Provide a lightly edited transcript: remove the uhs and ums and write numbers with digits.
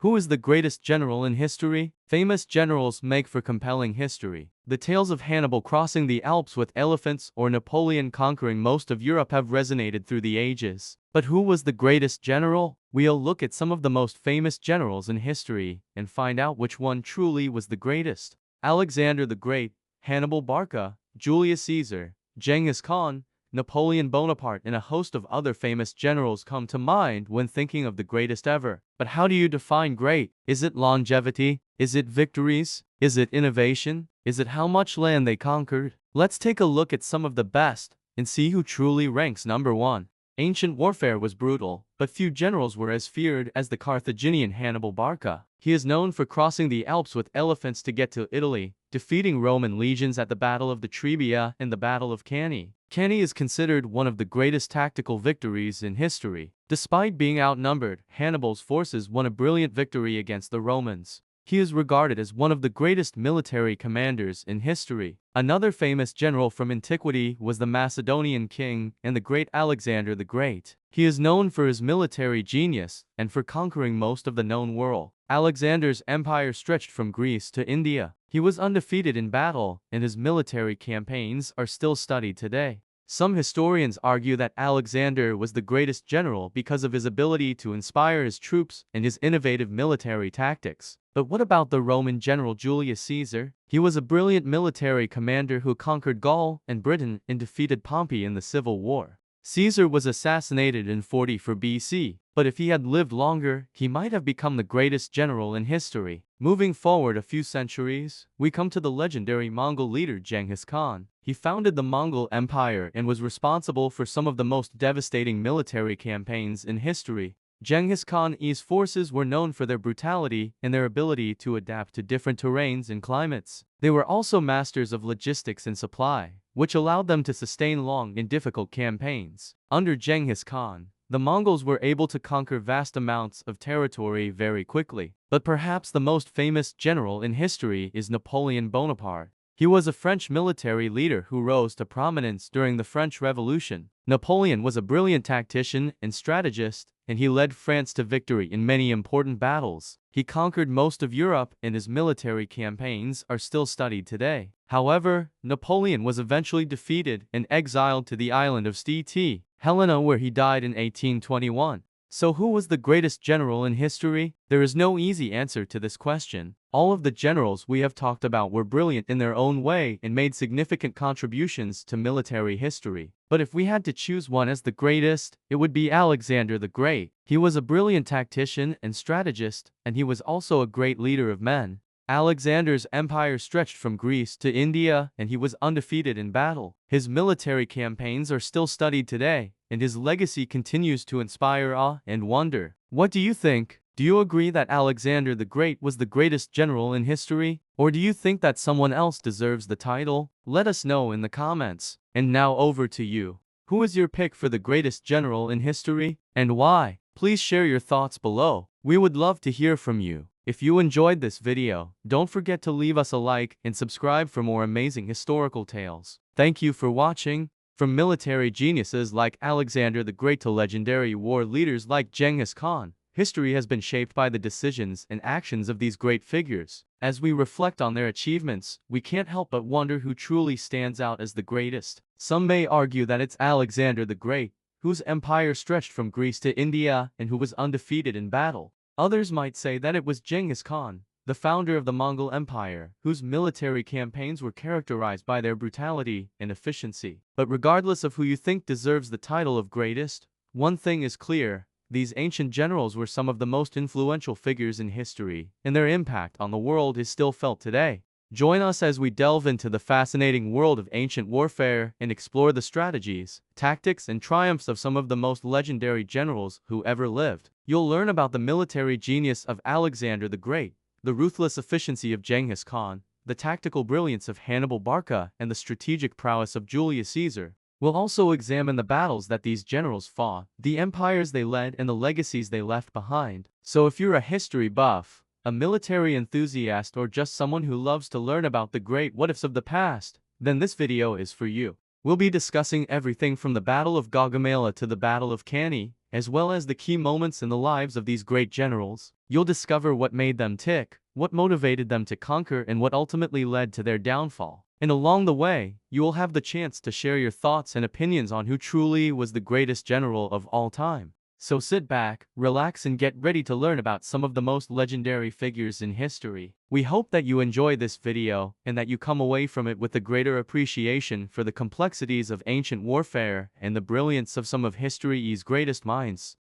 Who is the greatest general in history? Famous generals make for compelling history. The tales of Hannibal crossing the Alps with elephants or Napoleon conquering most of Europe have resonated through the ages. But who was the greatest general? We'll look at some of the most famous generals in history and find out which one truly was the greatest. Alexander the Great, Hannibal Barca, Julius Caesar, Genghis Khan, Napoleon Bonaparte, and a host of other famous generals come to mind when thinking of the greatest ever. But how do you define great? Is it longevity? Is it victories? Is it innovation? Is it how much land they conquered? Let's take a look at some of the best and see who truly ranks number one. Ancient warfare was brutal, but few generals were as feared as the Carthaginian Hannibal Barca. He is known for crossing the Alps with elephants to get to Italy, defeating Roman legions at the Battle of the Trebia and the Battle of Cannae. Cannae is considered one of the greatest tactical victories in history. Despite being outnumbered, Hannibal's forces won a brilliant victory against the Romans. He is regarded as one of the greatest military commanders in history. Another famous general from antiquity was the Macedonian king and the great Alexander the Great. He is known for his military genius and for conquering most of the known world. Alexander's empire stretched from Greece to India. He was undefeated in battle, and his military campaigns are still studied today. Some historians argue that Alexander was the greatest general because of his ability to inspire his troops and his innovative military tactics. But what about the Roman general Julius Caesar? He was a brilliant military commander who conquered Gaul and Britain and defeated Pompey in the Civil War. Caesar was assassinated in 44 BC, but if he had lived longer, he might have become the greatest general in history. Moving forward a few centuries, we come to the legendary Mongol leader Genghis Khan. He founded the Mongol Empire and was responsible for some of the most devastating military campaigns in history. Genghis Khan's forces were known for their brutality and their ability to adapt to different terrains and climates. They were also masters of logistics and supply, which allowed them to sustain long and difficult campaigns. Under Genghis Khan, the Mongols were able to conquer vast amounts of territory very quickly. But perhaps the most famous general in history is Napoleon Bonaparte. He was a French military leader who rose to prominence during the French Revolution. Napoleon was a brilliant tactician and strategist, and he led France to victory in many important battles. He conquered most of Europe, and his military campaigns are still studied today. However, Napoleon was eventually defeated and exiled to the island of St. Helena, where he died in 1821. So who was the greatest general in history? There is no easy answer to this question. All of the generals we have talked about were brilliant in their own way and made significant contributions to military history. But if we had to choose one as the greatest, it would be Alexander the Great. He was a brilliant tactician and strategist, and he was also a great leader of men. Alexander's empire stretched from Greece to India, and he was undefeated in battle. His military campaigns are still studied today, and his legacy continues to inspire awe and wonder. What do you think? Do you agree that Alexander the Great was the greatest general in history? Or do you think that someone else deserves the title? Let us know in the comments. And now over to you. Who is your pick for the greatest general in history, and why? Please share your thoughts below. We would love to hear from you. If you enjoyed this video, don't forget to leave us a like and subscribe for more amazing historical tales. Thank you for watching. From military geniuses like Alexander the Great to legendary war leaders like Genghis Khan, history has been shaped by the decisions and actions of these great figures. As we reflect on their achievements, we can't help but wonder who truly stands out as the greatest. Some may argue that it's Alexander the Great, whose empire stretched from Greece to India and who was undefeated in battle. Others might say that it was Genghis Khan, the founder of the Mongol Empire, whose military campaigns were characterized by their brutality and efficiency. But regardless of who you think deserves the title of greatest, one thing is clear: these ancient generals were some of the most influential figures in history, and their impact on the world is still felt today. Join us as we delve into the fascinating world of ancient warfare and explore the strategies, tactics, and triumphs of some of the most legendary generals who ever lived. You'll learn about the military genius of Alexander the Great, the ruthless efficiency of Genghis Khan, the tactical brilliance of Hannibal Barca, and the strategic prowess of Julius Caesar. We'll also examine the battles that these generals fought, the empires they led, and the legacies they left behind. So if you're a history buff, a military enthusiast, or just someone who loves to learn about the great what-ifs of the past, then this video is for you. We'll be discussing everything from the Battle of Gaugamela to the Battle of Cannae, as well as the key moments in the lives of these great generals. You'll discover what made them tick, what motivated them to conquer, and what ultimately led to their downfall. And along the way, you will have the chance to share your thoughts and opinions on who truly was the greatest general of all time. So sit back, relax, and get ready to learn about some of the most legendary figures in history. We hope that you enjoy this video and that you come away from it with a greater appreciation for the complexities of ancient warfare and the brilliance of some of history's greatest minds.